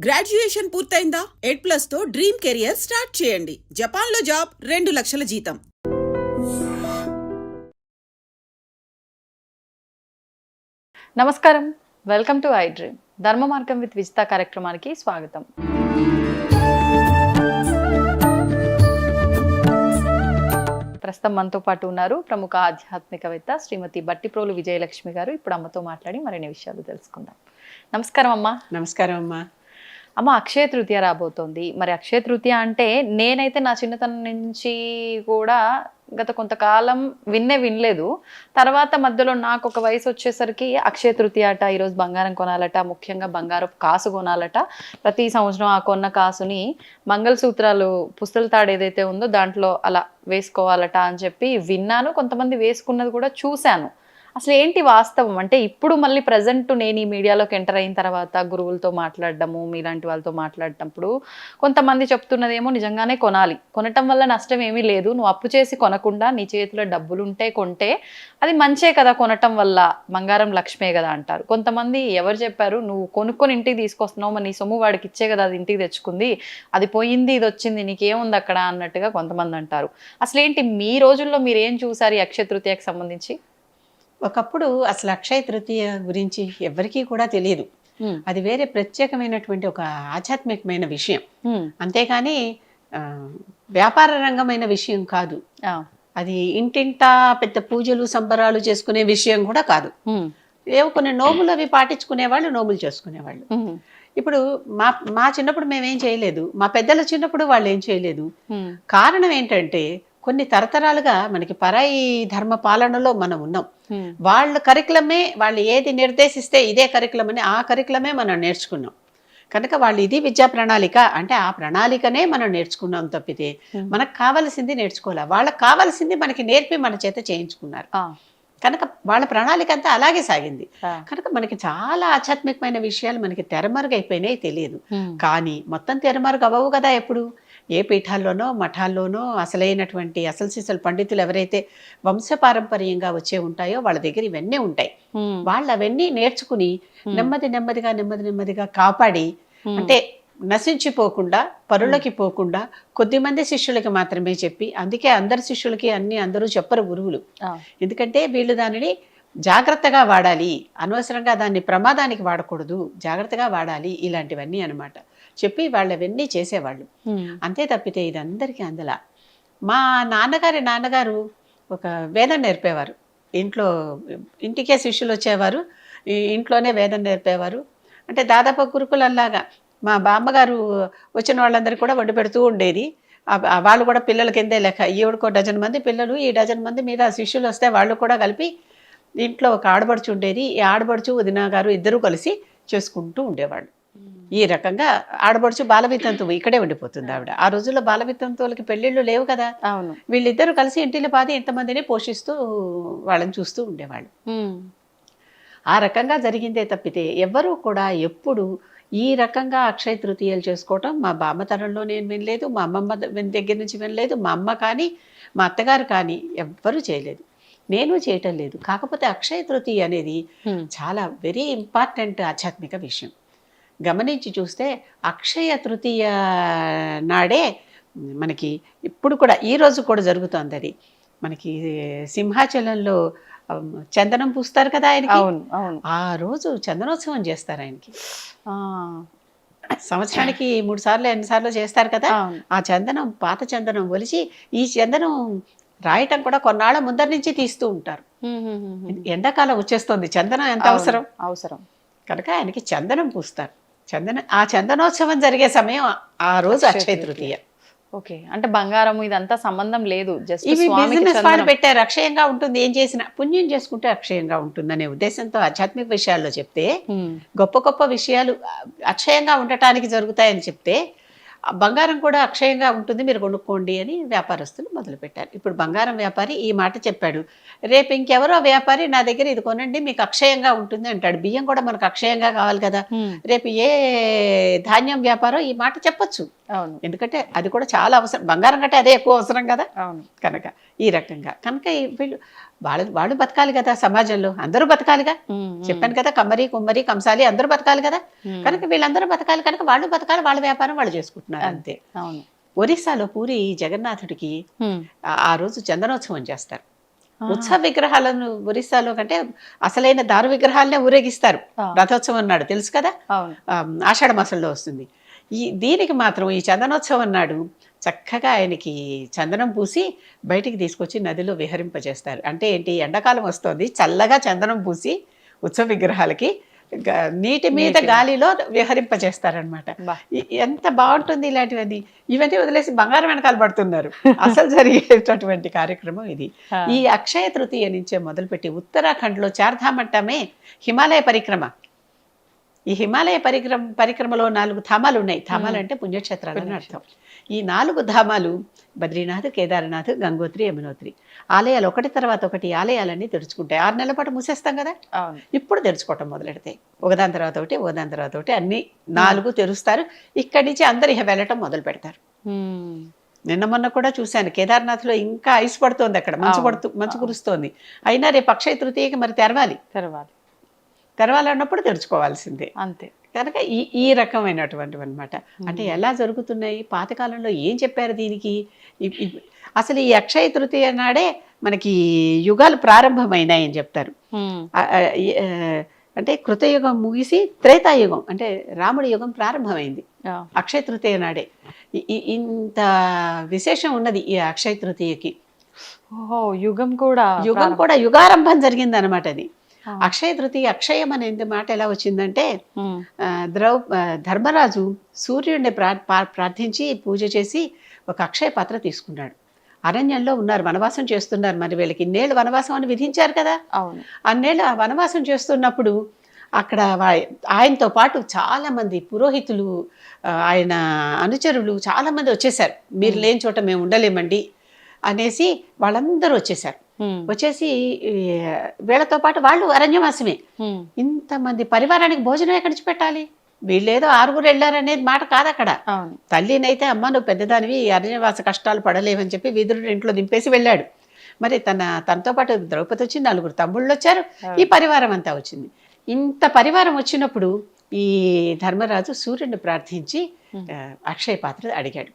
Graduation పూర్తయిందా? 8+ తో dream career start చేయండి. జపాన్లో జాబ్, 2 లక్షల జీతం. నమస్కారం, వెల్కమ్ టు ఐ డ్రీమ్. ధర్మ మార్గం విత్ విజిత కార్యక్రమానికి స్వాగతం. ప్రస్తుతం మనతో పాటు ఉన్నారు ప్రముఖ ఆధ్యాత్మికవేత్త శ్రీమతి బట్టిప్రోలు విజయలక్ష్మి గారు. ఇప్పుడు అమ్మతో మాట్లాడి మరిన్ని విషయాలు తెలుసుకుందాం. నమస్కారం అమ్మా. నమస్కారం అమ్మా. అమ్మ, అక్షయ తృతీయ రాబోతోంది. మరి అక్షయ తృతీయ అంటే నేనైతే నా చిన్నతనం నుంచి కూడా గత కొంతకాలం వినలేదు. తర్వాత మధ్యలో నాకు ఒక వయసు వచ్చేసరికి అక్షయ తృతీయ అట, ఈరోజు బంగారం కొనాలట, ముఖ్యంగా బంగారం కాసు కొనాలట. ప్రతి సంవత్సరం ఆ కొన్న కాసుని మంగళసూత్రాలు పుస్తల తాడు ఏదైతే ఉందో దాంట్లో అలా వేసుకోవాలట అని చెప్పి విన్నాను. కొంతమంది వేసుకున్నది కూడా చూశాను. అసలు ఏంటి వాస్తవం అంటే, ఇప్పుడు మళ్ళీ ప్రజెంట్ నేను ఈ మీడియాలోకి ఎంటర్ అయిన తర్వాత గురువులతో మాట్లాడడము, మీలాంటి వాళ్ళతో మాట్లాడటప్పుడు కొంతమంది చెప్తున్నదేమో నిజంగానే కొనాలి, కొనటం వల్ల నష్టం ఏమీ లేదు, నువ్వు అప్పు చేసి కొనకుండా నీ చేతిలో డబ్బులు ఉంటే కొంటే అది మంచే కదా, కొనటం వల్ల బంగారం లక్ష్మే కదా అంటారు. కొంతమంది ఎవరు చెప్పారు, నువ్వు కొనుక్కొని ఇంటికి తీసుకొస్తున్నావు, మరి నీ సొమ్ము వాడికి ఇచ్చే కదా అది ఇంటికి తెచ్చుకుంది, అది పోయింది ఇది వచ్చింది నీకేముంది అక్కడ అన్నట్టుగా కొంతమంది అంటారు. అసలు ఏంటి మీ రోజుల్లో మీరు ఏం చూసారు ఈ అక్షయ తృతీయకు సంబంధించి? ఒకప్పుడు అసలు అక్షయ తృతీయ గురించి ఎవరికీ కూడా తెలియదు. అది వేరే ప్రత్యేకమైనటువంటి ఒక ఆధ్యాత్మికమైన విషయం, అంతేకాని వ్యాపార రంగమైన విషయం కాదు. అది ఇంటింటా పెద్ద పూజలు సంబరాలు చేసుకునే విషయం కూడా కాదు. ఏవో కొన్ని నోములు అవి పాటించుకునే వాళ్ళు నోములు చేసుకునేవాళ్ళు. ఇప్పుడు మా చిన్నప్పుడు మేమేం చేయలేదు, మా పెద్దల చిన్నప్పుడు వాళ్ళు ఏం చేయలేదు. కారణం ఏంటంటే, కొన్ని తరతరాలుగా మనకి పరాయి ధర్మ పాలనలో మనం ఉన్నాం. వాళ్ళ కరికులమే, వాళ్ళు ఏది నిర్దేశిస్తే ఇదే కరికులం అని ఆ కరికులమే మనం నేర్చుకున్నాం. కనుక వాళ్ళు ఇది విద్యా ప్రణాళిక అంటే ఆ ప్రణాళికనే మనం నేర్చుకున్నాం తప్పితే మనకు కావాల్సింది నేర్చుకోవాలి. వాళ్ళకి కావాల్సింది మనకి నేర్పి మన చేత చేయించుకున్నారు. కనుక వాళ్ళ ప్రణాళిక అంతా అలాగే సాగింది. కనుక మనకి చాలా ఆధ్యాత్మికమైన విషయాలు మనకి తెరమరుగైపోయినాయి, తెలియదు. కానీ మొత్తం తెరమరుగు అవ్వవు కదా. ఎప్పుడు ఏ పీఠాల్లోనో మఠాల్లోనో అసలైనటువంటి అసలు సిసలు పండితులు ఎవరైతే వంశపారంపర్యంగా వచ్చే ఉంటాయో వాళ్ళ దగ్గర ఇవన్నీ ఉంటాయి. వాళ్ళు అవన్నీ నేర్చుకుని నెమ్మదిగా కాపాడి, అంటే నశించిపోకుండా, పరులకి పోకుండా కొద్దిమంది శిష్యులకి మాత్రమే చెప్పి, అందుకే అందరి శిష్యులకి అందరూ చెప్పరు గురువులు. ఎందుకంటే వీళ్ళు దానిని జాగ్రత్తగా వాడాలి, అనవసరంగా దాన్ని ప్రమాదానికి వాడకూడదు, జాగ్రత్తగా వాడాలి, ఇలాంటివన్నీ అనమాట చెప్పి వాళ్ళు అవన్నీ చేసేవాళ్ళు. అంతే తప్పితే ఇది అందరికీ అందలా. మా నాన్నగారు ఒక వేదం నేర్పేవారు. ఇంటికే శిష్యులు వచ్చేవారు, ఇంట్లోనే వేదం నేర్పేవారు. అంటే దాదాపు గురుకులల్లాగా మా బామ్మగారు వచ్చిన వాళ్ళందరికీ కూడా వండి పెడుతూ ఉండేది. వాళ్ళు కూడా పిల్లల కిందే లెక్క. ఈవిడకో డజన్ మంది పిల్లలు, ఈ డజన్ మంది మీద శిష్యులు వస్తే వాళ్ళు కూడా కలిపి ఇంట్లో ఒక ఆడబడుచు ఉండేది. ఈ ఆడబడుచు వదిన గారు ఇద్దరూ కలిసి చేసుకుంటూ ఉండేవాళ్ళు. ఈ రకంగా ఆడబడుచు బాలవితంతువు ఇక్కడే ఉండిపోతుంది ఆవిడ. ఆ రోజుల్లో బాలవితంతువులకి పెళ్ళిళ్ళు లేవు కదా. వీళ్ళిద్దరూ కలిసి ఇంటిలో పాది ఇంతమందిని పోషిస్తూ వాళ్ళని చూస్తూ ఉండేవాళ్ళు. ఆ రకంగా జరిగిందే తప్పితే ఎవ్వరూ కూడా ఎప్పుడు ఈ రకంగా అక్షయ తృతీయలు చేసుకోవటం మా బామ్మ తరంలో నేను వినలేదు, మా అమ్మమ్మ దగ్గర నుంచి వినలేదు, మా అమ్మ కానీ మా అత్తగారు కానీ ఎవ్వరూ చేయలేదు, నేను చేయటం లేదు. కాకపోతే అక్షయ తృతీయ అనేది చాలా వెరీ ఇంపార్టెంట్ ఆధ్యాత్మిక విషయం. గమనించి చూస్తే అక్షయ తృతీయ నాడే మనకి ఇప్పుడు కూడా ఈ రోజు కూడా జరుగుతుంది. అది మనకి సింహాచలంలో చందనం పూస్తారు కదా ఆయనకి. ఆ రోజు చందనోత్సవం చేస్తారు ఆయనకి. సంవత్సరానికి 3 సార్లు ఎన్నిసార్లు చేస్తారు కదా. ఆ చందనం, పాత చందనం ఒలిచి ఈ చందనం రాయటం కూడా కొన్నాళ్ళ ముందర నుంచి తీస్తూ ఉంటారు. ఎండాకాలం వచ్చేస్తుంది, చందనం ఎంత అవసరం కనుక ఆయనకి చందనం పూస్తారు. ఆ చందనోత్సవం జరిగే సమయం ఆ రోజు అక్షయ తృతీయ. ఓకే, అంటే బంగారం ఇదంతా సంబంధం లేదు, జస్ట్ ఇవి బిజినెస్ వాళ్ళు పెట్టారు. అక్షయంగా ఉంటుంది, ఏం చేసినా పుణ్యం చేసుకుంటే అక్షయంగా ఉంటుంది అనే ఉద్దేశంతో ఆధ్యాత్మిక విషయాల్లో చెప్తే, గొప్ప గొప్ప విషయాలు అక్షయంగా ఉండటానికి జరుగుతాయని చెప్తే, బంగారం కూడా అక్షయంగా ఉంటుంది మీరు కొనుక్కోండి అని వ్యాపారస్తులు మొదలుపెట్టారు. ఇప్పుడు బంగారం వ్యాపారి ఈ మాట చెప్పాడు, రేపు ఇంకెవరో వ్యాపారి నా దగ్గర ఇది కొనండి మీకు అక్షయంగా ఉంటుంది అంటాడు. బియ్యం కూడా మనకు అక్షయంగా కావాలి కదా. రేపు ఏ ధాన్యం వ్యాపారం ఈ మాట చెప్పొచ్చు. ఎందుకంటే అది కూడా చాలా అవసరం, బంగారం కంటే అదే ఎక్కువ అవసరం కదా. కనుక ఈ రకంగా కనుక వీళ్ళు వాళ్ళు బతకాలి కదా, సమాజంలో అందరూ బతకాలిగా. చెప్పాను కదా, కమ్మరి కుమ్మరి కంసాలి అందరూ బతకాలి కదా. కనుక వీళ్ళందరూ బతకాలి కనుక వాళ్ళు బతకాలి, వాళ్ళ వ్యాపారం వాళ్ళు చేసుకుంటున్నారు అంతే. అవును. ఒరిస్సాలో పూరి జగన్నాథుడికి ఆ రోజు చందనోత్సవం చేస్తారు. ఉత్సవ విగ్రహాలను ఒరిస్సాలో కంటే అసలైన దారు విగ్రహాలనే ఊరేగిస్తారు రథోత్సవం నాడు, తెలుసు కదా, ఆషాఢ మాసంలో వస్తుంది. దీనికి మాత్రం ఈ చందనోత్సవం నాడు చక్కగా ఆయనకి చందనం పూసి బయటికి తీసుకొచ్చి నదిలో విహరింపజేస్తారు. అంటే ఏంటి, ఎండాకాలం వస్తుంది, చల్లగా చందనం పూసి ఉత్సవ విగ్రహాలకి నీటి మీద గాలిలో విహరింపజేస్తారనమాట. ఎంత బాగుంటుంది ఇలాంటివన్నీ. ఇవన్నీ వదిలేసి బంగారం వెనకాల పడుతున్నారు. అసలు జరిగేటటువంటి కార్యక్రమం ఇది. ఈ అక్షయ తృతీయ నుంచే మొదలుపెట్టి ఉత్తరాఖండ్లో చార్ధామ్ అంటామే హిమాలయ పరిక్రమ. ఈ హిమాలయ పరిక్రమలో 4 ధామాలు ఉన్నాయి. ధామాలు అంటే పుణ్యక్షేత్రాలు అని అర్థం. ఈ 4 ధామాలు బద్రీనాథ్, కేదార్నాథ్, గంగోత్రి, యమునోత్రి ఆలయాలు ఒకటి తర్వాత ఒకటి ఆలయాలన్నీ తెరుచుకుంటాయి. 6 నెలల పాటు మూసేస్తాం కదా, ఇప్పుడు తెరుచుకోవటం మొదలెడతాయి. ఒకదాని తర్వాత ఒకటి, ఒకదాని తర్వాత ఒకటి అన్ని 4 తెరుస్తారు. ఇక్కడి నుంచి అందరు ఇక వెళ్ళటం మొదలు పెడతారు. నిన్న మొన్న కూడా చూశాను, కేదార్నాథ్లో ఇంకా ఐస్ పడుతోంది, అక్కడ మంచు కురుస్తోంది. అయినా రేపు అక్షయ తృతీయకి మరి తెరవాలన్నప్పుడు తెరుచుకోవాల్సిందే అంతే. కనుక ఈ రకమైనటువంటివి అనమాట. అంటే ఎలా జరుగుతున్నాయి, పాతకాలంలో ఏం చెప్పారు దీనికి. అసలు ఈ అక్షయ తృతీయ నాడే మనకి యుగాలు ప్రారంభమైనాయని చెప్తారు. అంటే కృతయుగం ముగిసి త్రేతాయుగం అంటే రాముడి యుగం ప్రారంభమైంది అక్షయ తృతీయ నాడే. ఇంత విశేషం ఉన్నది ఈ అక్షయ తృతీయకి. యుగం కూడా యుగారంభం జరిగింది అనమాట. అది అక్షయ తృతీయ, అక్షయం అనే మాట ఎలా వచ్చిందంటే, ధర్మరాజు సూర్యుడిని ప్రార్థించి పూజ చేసి ఒక అక్షయ పాత్ర తీసుకున్నాడు. అరణ్యంలో ఉన్నారు, వనవాసం చేస్తున్నారు. మరి వీళ్ళకి ఇన్నేళ్ళు వనవాసం అని విధించారు కదా. అన్నేళ్ళు ఆ వనవాసం చేస్తున్నప్పుడు అక్కడ ఆయనతో పాటు చాలా మంది పురోహితులు, ఆయన అనుచరులు చాలా మంది వచ్చేసారు. మీరు లేని చోట మేము ఉండలేమండి అనేసి వాళ్ళందరూ వచ్చేసారు. వచ్చేసి వీళ్ళతో పాటు వాళ్ళు అరణ్యవాసమే. ఇంతమంది పరివారానికి భోజనం ఎక్కడి నుంచి పెట్టాలి? వీళ్ళేదో 6 వెళ్ళారనేది మాట కాదు అక్కడ. తల్లినైతే అమ్మ నువ్వు పెద్దదానివి, అరణ్యవాస కష్టాలు పడలేవని చెప్పి విదురుడు ఇంట్లో దింపేసి వెళ్ళాడు. మరి తనతో పాటు ద్రౌపది వచ్చి 4 తమ్ముళ్ళు వచ్చారు, ఈ పరివారం అంతా వచ్చింది. ఇంత పరివారం వచ్చినప్పుడు ఈ ధర్మరాజు సూర్యుడిని ప్రార్థించి అక్షయ పాత్ర అడిగాడు.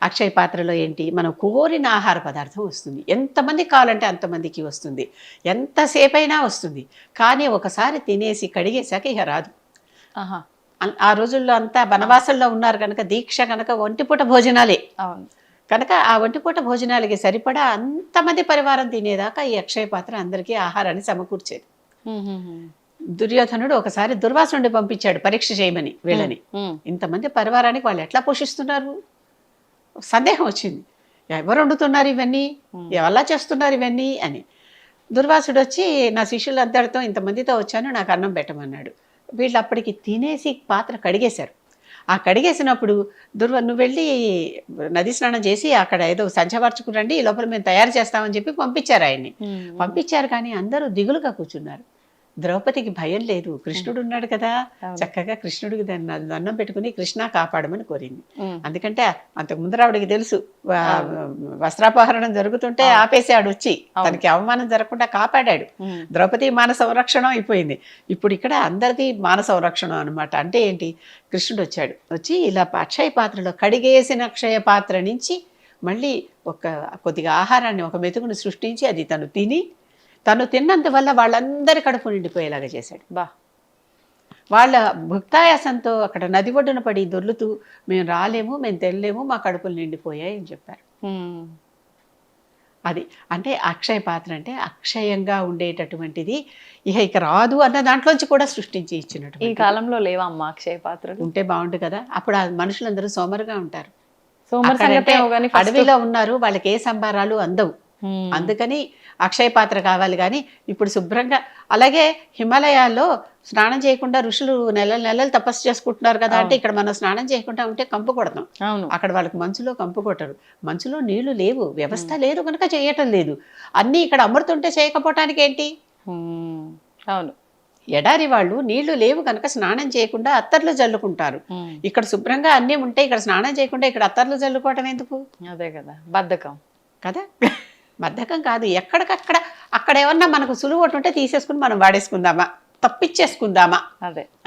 అక్షయ పాత్రలో ఏంటి, మనం కోరిన ఆహార పదార్థం వస్తుంది. ఎంతమంది కావాలంటే అంతమందికి వస్తుంది, ఎంతసేపు అయినా వస్తుంది. కానీ ఒకసారి తినేసి కడిగేశాక ఇక రాదు. ఆ రోజుల్లో అంతా వనవాసంలో ఉన్నారు కనుక, దీక్ష కనుక ఒంటిపూట భోజనాలే. కనుక ఆ ఒంటిపూట భోజనాలకి సరిపడా అంతమంది పరివారం తినేదాకా ఈ అక్షయ పాత్ర అందరికీ ఆహారాన్ని సమకూర్చేది. దుర్యోధనుడు ఒకసారి దుర్వాసుని పంపించాడు పరీక్ష చేయమని వీళ్ళని. ఇంతమంది పరివారానికి వాళ్ళు ఎట్లా పోషిస్తున్నారు? సందేహం వచ్చింది, ఎవరు వండుతున్నారు ఇవన్నీ, ఎలా చేస్తున్నారు ఇవన్నీ అని. దుర్వాసుడు వచ్చి నా శిష్యులు అందరితో ఇంతమందితో వచ్చాను, నాకు అన్నం పెట్టమన్నాడు. వీళ్ళు అప్పటికి తినేసి పాత్ర కడిగేశారు. ఆ కడిగేసినప్పుడు నువ్వు వెళ్ళి నది స్నానం చేసి అక్కడ ఏదో సంచవర్చుకురండి, ఈ లోపల మేము తయారు చేస్తామని చెప్పి పంపించారు ఆయన్ని. పంపించారు కానీ అందరూ దిగులుగా కూర్చున్నారు. ద్రౌపదికి భయం లేదు, కృష్ణుడు ఉన్నాడు కదా, చక్కగా కృష్ణుడికి దండం పెట్టుకుని కృష్ణ కాపాడమని కోరింది. అందుకంటే అంతకు ముందర ఆవిడకి తెలుసు వస్త్రాపహరణం జరుగుతుంటే ఆపేసాడు వచ్చి, తనకి అవమానం జరగకుండా కాపాడాడు. ద్రౌపది మాన సంరక్షణం అయిపోయింది. ఇప్పుడు ఇక్కడ అందరిది మాన సంరక్షణం అనమాట. అంటే ఏంటి, కృష్ణుడు వచ్చాడు, వచ్చి ఇలా అక్షయ పాత్రలో కడిగేసిన అక్షయ పాత్ర నుంచి మళ్ళీ కొద్దిగా ఆహారాన్ని, ఒక మెతుకుని సృష్టించి అది తను తిన్నందువల్ల వాళ్ళందరి కడుపు నిండిపోయేలాగా చేశాడు. వాళ్ళ భుక్తాయాసంతో అక్కడ నది ఒడ్డున పడి దొర్లుతూ మేము రాలేము, మేము తెల్లేము, మా కడుపులు నిండిపోయాయి అని చెప్పారు. అది అంటే అక్షయ పాత్ర అంటే అక్షయంగా ఉండేటటువంటిది, ఇక రాదు అన్న దాంట్లోంచి కూడా సృష్టించి ఇచ్చినట్టు. ఈ కాలంలో లేవా అమ్మ అక్షయ పాత్రలు? ఉంటే బాగుండు కదా. అప్పుడు ఆ మనుషులందరూ సోమరుగా ఉంటారు, అడవిలో అడవిలో ఉన్నారు, వాళ్ళకి ఏ సంబారాలు అందవు. అందుకని అక్షయ పాత్ర కావాలి. కానీ ఇప్పుడు శుభ్రంగా, అలాగే హిమాలయాల్లో స్నానం చేయకుండా ఋషులు నెలలు తపస్సు చేసుకుంటున్నారు కదా. అంటే ఇక్కడ మనం స్నానం చేయకుండా ఉంటే కంపు కొడతాం. అక్కడ వాళ్ళకి మంచులో కంపు కొట్టరు, మంచులో నీళ్లు లేవు, వ్యవస్థ లేదు కనుక చేయటం లేదు. అన్నీ ఇక్కడ అమృతుంటే చేయకపోవటానికి ఏంటి. అవును, ఎడారి వాళ్ళు నీళ్లు లేవు కనుక స్నానం చేయకుండా అత్తర్లు జల్లుకుంటారు. ఇక్కడ శుభ్రంగా అన్నీ ఉంటే ఇక్కడ స్నానం చేయకుండా ఇక్కడ అత్తర్లు జల్లుకోవటం ఎందుకు? అదే కదా, బద్ధకం కదా. బద్ధకం కాదు, ఎక్కడికక్కడ అక్కడ ఏమన్నా మనకు సులువు ఒకటి ఉంటే తీసేసుకుని మనం వాడేసుకుందామా, తప్పిచ్చేసుకుందామా,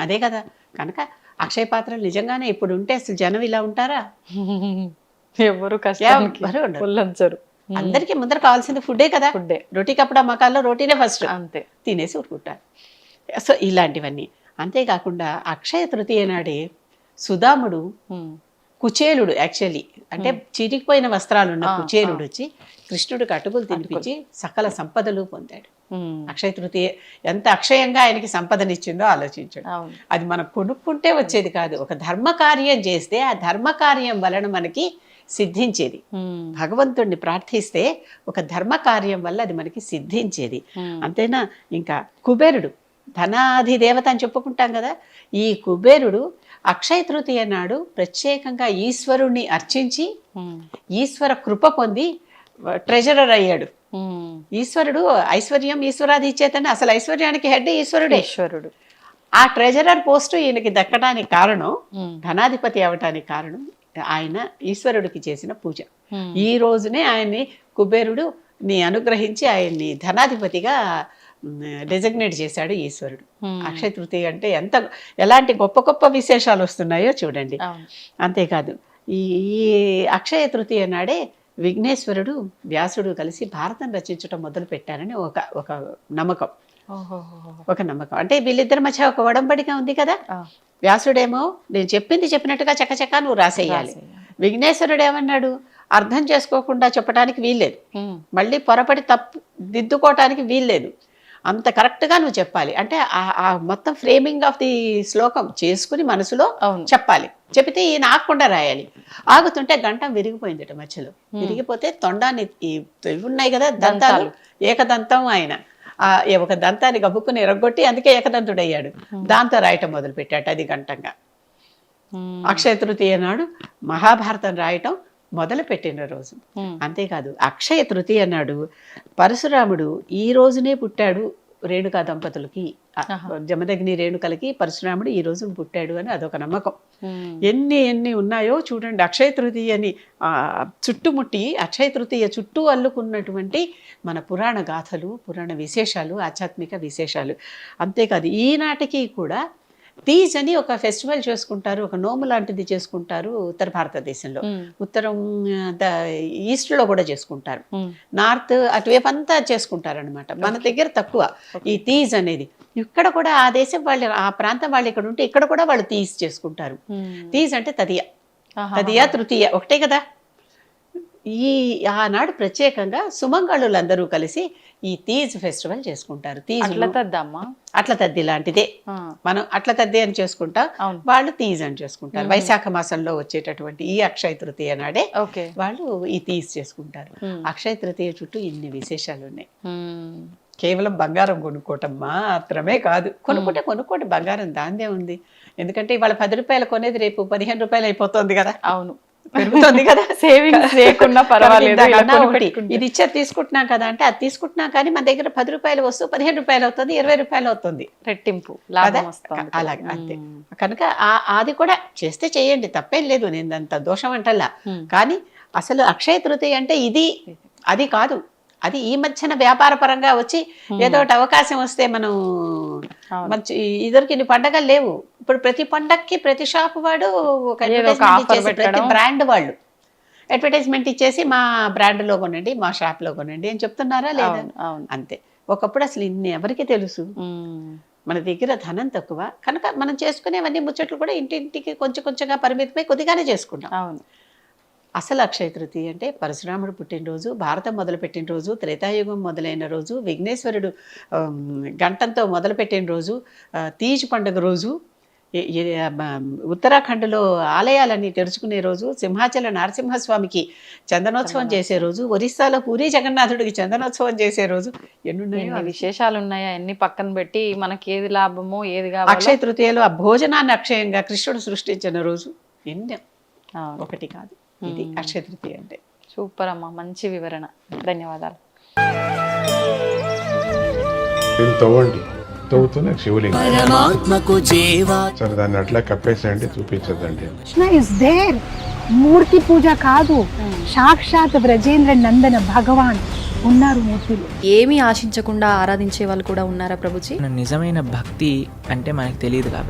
అదే కదా. కనుక అక్షయ పాత్రలు నిజంగానే ఇప్పుడు ఉంటే అసలు జనం ఇలా ఉంటారా? ఎవరు కష్టానికి ఉల్లంచరు. అందరికీ ముందర కావాల్సింది ఫుడ్డే కదా. ఫుడ్డే. రోటీ కప్పుడా మకాల్లో రోటీనే ఫస్ట్, అంతే, తినేసి తినేసి ఊరుకుంటారు. సో ఇలాంటివన్నీ. అంతేకాకుండా అక్షయ తృతీయ నాడే సుధాముడు కుచేలుడు, యాక్చువల్లీ అంటే చిరిగిపోయిన వస్త్రాలు ఉన్న కుచేలుడు వచ్చి కృష్ణుడికి అటుకులు తినిపించి సకల సంపదలు పొందాడు. అక్షయ తృతీయ ఎంత అక్షయంగా ఆయనకి సంపదనిచ్చిందో ఆలోచించాడు. అది మనం కొనుక్కుంటే వచ్చేది కాదు, ఒక ధర్మ కార్యం చేస్తే ఆ ధర్మ కార్యం వలన మనకి సిద్ధించేది. భగవంతుడిని ప్రార్థిస్తే ఒక ధర్మ కార్యం వల్ల అది మనకి సిద్ధించేది. అంతేనా. ఇంకా కుబేరుడు ధనాధి దేవత అని చెప్పుకుంటాం కదా. ఈ కుబేరుడు అక్షయ తృతీయ నాడు ప్రత్యేకంగా ఈశ్వరుణ్ణి అర్చించి ఈశ్వర కృప పొంది ట్రెజరర్ అయ్యాడు. ఈశ్వరుడు ఐశ్వర్యం ఈశ్వరాది ఇచ్చేతనే, అసలు ఐశ్వర్యానికి హెడ్ ఈశ్వరుడు. ఆ ట్రెజరర్ పోస్టు ఈయనకి దక్కడానికి కారణం, ధనాధిపతి అవటానికి కారణం ఆయన ఈశ్వరుడికి చేసిన పూజ. ఈ రోజునే ఆయన్ని కుబేరుడు అనుగ్రహించి ఆయన్ని ధనాధిపతిగా డెసిగ్నేట్ చేశాడు ఈశ్వరుడు. అక్షయ తృతీయ అంటే ఎలాంటి గొప్ప గొప్ప విశేషాలు వస్తున్నాయో చూడండి. అంతేకాదు ఈ అక్షయ తృతీయ నాడే విఘ్నేశ్వరుడు వ్యాసుడు కలిసి భారతం రచించడం మొదలు పెట్టారని ఒక నమ్మకం. అంటే వీళ్ళిద్దరి మధ్య ఒక ఒడంబడిక ఉంది కదా. వ్యాసుడేమో నేను చెప్పినట్టుగా చకచకా నువ్వు రాసేయాలి. విఘ్నేశ్వరుడు ఏమన్నాడు, అర్థం చేసుకోకుండా చెప్పడానికి వీల్లేదు, మళ్ళీ పొరపడి తప్పు దిద్దుకోవటానికి వీల్లేదు, అంత కరెక్ట్గా నువ్వు చెప్పాలి. అంటే ఆ మొత్తం ఫ్రేమింగ్ ఆఫ్ ది శ్లోకం చేసుకుని మనసులో చెప్పాలి. చెబితే ఈయన ఆగకుండా రాయాలి. ఆగుతుంటే గంటం విరిగిపోయిందట మధ్యలో. విరిగిపోతే తొండాన్ని ఇవి ఉన్నాయి కదా దంతాలు, ఏకదంతం ఆయన ఒక దంతాన్ని గబుక్కుని ఎరగొట్టి అందుకే ఏకదంతుడయ్యాడు. దాంతో రాయటం మొదలు పెట్టాడు. అది గంటంగా అక్షయ తృతీయ నాడు మహాభారతం రాయటం మొదలు పెట్టిన రోజు. అంతేకాదు అక్షయ తృతీయ నాడు పరశురాముడు ఈ రోజునే పుట్టాడు రేణుకా దంపతులకి. జమదగ్ని రేణుకలకి పరశురాముడు ఈ రోజు పుట్టాడు అని అదొక నమ్మకం. ఎన్ని ఉన్నాయో చూడండి. అక్షయ తృతీయని చుట్టుముట్టి అక్షయ తృతీయ చుట్టూ అల్లుకున్నటువంటి మన పురాణ గాథలు, పురాణ విశేషాలు, ఆధ్యాత్మిక విశేషాలు. అంతేకాదు ఈనాటికి కూడా తీజ్ అని ఒక ఫెస్టివల్ చేసుకుంటారు, ఒక నోము లాంటిది చేసుకుంటారు ఉత్తర భారతదేశంలో. ఉత్తరం ఈస్ట్లో కూడా చేసుకుంటారు, నార్త్ అటువైపు అంతా చేసుకుంటారు అనమాట. మన దగ్గర తక్కువ ఈ తీజ్ అనేది. ఇక్కడ కూడా ఆ దేశం వాళ్ళు, ఆ ప్రాంతం వాళ్ళు ఇక్కడ ఉంటే ఇక్కడ కూడా వాళ్ళు తీజ్ చేసుకుంటారు. తీజ్ అంటే తదియా తృతీయ ఒకటే కదా. ఆనాడు ప్రత్యేకంగా సుమంగళులందరూ కలిసి ఈ తీజ్ ఫెస్టివల్ చేసుకుంటారు. అట్ల తద్ది లాంటిదే. మనం అట్ల తద్ది అని చేసుకుంటాం, వాళ్ళు తీజ్ అని చేసుకుంటారు. వైశాఖ మాసంలో వచ్చేటటువంటి ఈ అక్షయ తృతీయ నాడే వాళ్ళు ఈ తీజ్ చేసుకుంటారు. అక్షయ తృతీయ చుట్టూ ఇన్ని విశేషాలు ఉన్నాయి. కేవలం బంగారం కొనుక్కోవటం మాత్రమే కాదు. కొనుక్కోండి బంగారం, దాందే ఉంది. ఎందుకంటే ఇవాళ 10 రూపాయలు కొనేది రేపు 15 రూపాయలు అయిపోతుంది కదా. అవును, పెరుగుతుంది కదా. సేవింగ్స్ లేకున్నా పర్వాలేదు, ఇది ఇచ్చేది తీసుకుంటున్నాం కదా అంటే అది తీసుకుంటున్నాం, కానీ మన దగ్గర 10 రూపాయలు వస్తువు 15 రూపాయలు అవుతుంది, 20 రూపాయలు అవుతుంది, రెట్టింపు అలాగే. అంతే. కనుక అది కూడా చేస్తే చేయండి, తప్పేం లేదు, నేను అంత దోషం అంటల్లా. కానీ అసలు అక్షయ తృతీయ అంటే అది కాదు. అది ఈ మధ్యన వ్యాపార పరంగా వచ్చి ఏదో ఒకటి అవకాశం వస్తే మనం మంచి ఇద్దరికి ఇన్ని పండగలు లేవు. ఇప్పుడు ప్రతి పండగకి ప్రతి షాప్ వాడు ఒక ప్రతి బ్రాండ్ వాళ్ళు అడ్వర్టైజ్మెంట్ ఇచ్చేసి మా బ్రాండ్లో కొనండి, మా షాప్లో కొనండి అని చెప్తున్నారా లేదా? అంతే. ఒకప్పుడు అసలు ఇన్ని ఎవరికి తెలుసు. మన దగ్గర ధనం తక్కువ కనుక మనం చేసుకునేవన్నీ ముచ్చట్లు కూడా ఇంటింటికి కొంచెంగా పరిమితమై కొద్దిగానే చేసుకుంటాం. అవును. అసలు అక్షయ తృతీయ అంటే పరశురాముడు పుట్టినరోజు, భారతం మొదలుపెట్టిన రోజు, త్రేతాయుగం మొదలైన రోజు, విఘ్నేశ్వరుడు గంటంతో మొదలుపెట్టిన రోజు, తీజ్ పండుగ రోజు, ఉత్తరాఖండ్లో ఆలయాలన్నీ తెరుచుకునే రోజు, సింహాచల నరసింహస్వామికి చందనోత్సవం చేసే రోజు, ఒరిస్సాలో పూరి జగన్నాథుడికి చందనోత్సవం చేసే రోజు, ఎన్నున్నాయో విశేషాలు ఉన్నాయా అన్ని పక్కన పెట్టి మనకి ఏది లాభమో ఏది కావాలో. అక్షయ తృతీయలో ఆ భోజనాన్ని అక్షయంగా కృష్ణుడు సృష్టించిన రోజు ఎన్నో, ఒకటి కాదు. ఇది అక్షయ తృతీయ అంటే. సూపర్ అమ్మా, మంచి వివరణ, ధన్యవాదాలు. అవుతున్న శివలింగం. పరమాత్మకు జీవా సరే దాన్ని అట్లా కప్పేసేయండి, చూపించదండి. Krishna is there. మూర్తి పూజ కాదు, సాక్షాత్ బ్రజేంద్ర నందన భగవాన్ ఉన్నారు మూర్తిలో. ఏమీ ఆశించకుండా ఆరాధించే వాళ్ళు కూడా ఉన్నారా ప్రభుజీ? నిజమైన భక్తి అంటే మనకు తెలియదు కాబట్టి